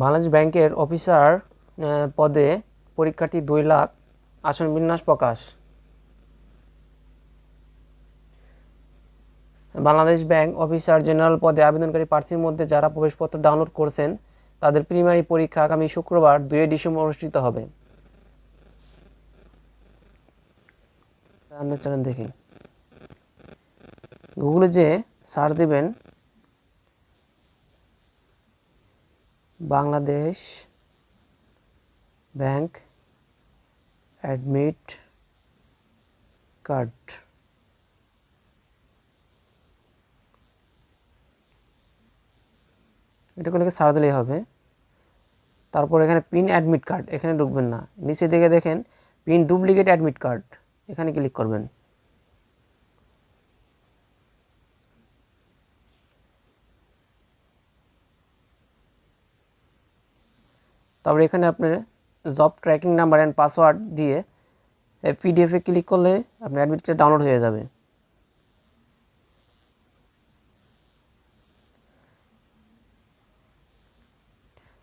বাংলাদেশ ব্যাংকের অফিসার পদে পরীক্ষার্থী 2 লাখ, আসন বিন্যাস প্রকাশ। বাংলাদেশ ব্যাংক অফিসার জেনারেল পদে আবেদনকারী প্রার্থীর মধ্যে যারা প্রবেশপত্র ডাউনলোড করছেন তাদের প্রিলিমিনারি পরীক্ষা আগামী শুক্রবার 2 ডিসেম্বর অনুষ্ঠিত হবে। চলেন দেখি, গুগলে যে সার্চ দেবেন বাংলাদেশ ব্যাংক অ্যাডমিট কার্ড, এটা করে সার্চ দিলেই হবে। তারপর এখানে পিন অ্যাডমিট কার্ড, এখানে ঢুকবেন না, নিচে দিকে দেখেন পিন ডুপ্লিকেট অ্যাডমিট কার্ড, এখানে ক্লিক করবেন। তারপরে এখানে আপনার job tracking number and password দিয়ে পিডিএফে ক্লিক করলে আপনার অ্যাডমিট কার্ড ডাউনলোড হয়ে যাবে।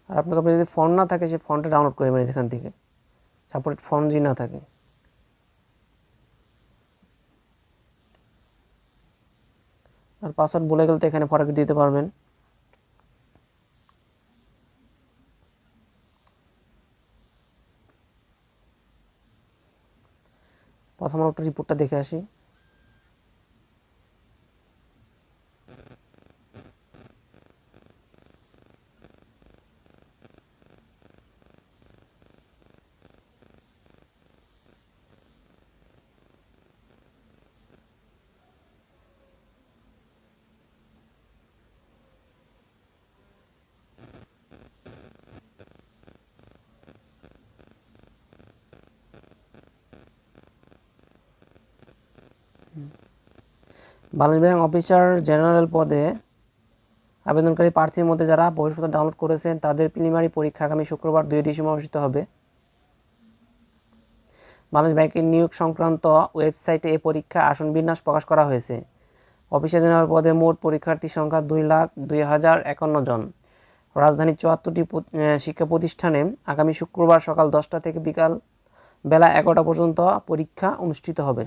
আর আপনার যদি ফোন না থাকে সে ফোনটা ডাউনলোড করে নেবেন এখান থেকে, সাপোর্টেড ফোন যদি না থাকে। আর পাসওয়ার্ড বলে গেলে তো এখানে ফরক দিতে পারবেন। প্রথম একটা রিপোর্টটা দেখে আসি। বাংলাদেশ ব্যাংক অফিসার জেনারেল পদে আবেদনকারী প্রার্থীর মধ্যে যারা প্রবেশপত্র ডাউনলোড করেছেন তাদের প্রিলিমিনারি পরীক্ষা আগামী শুক্রবার 2 ডিসেম্বর অনুষ্ঠিত হবে। বাংলাদেশ ব্যাংকের নিয়োগ সংক্রান্ত ওয়েবসাইটে এই পরীক্ষা আসন বিন্যাস প্রকাশ করা হয়েছে। অফিসার জেনারেল পদে মোট পরীক্ষার্থী সংখ্যা 2,02,051 জন। রাজধানীর 74টি শিক্ষা প্রতিষ্ঠানে আগামী শুক্রবার সকাল 10টা থেকে বিকাল বেলা 11টা পর্যন্ত পরীক্ষা অনুষ্ঠিত হবে।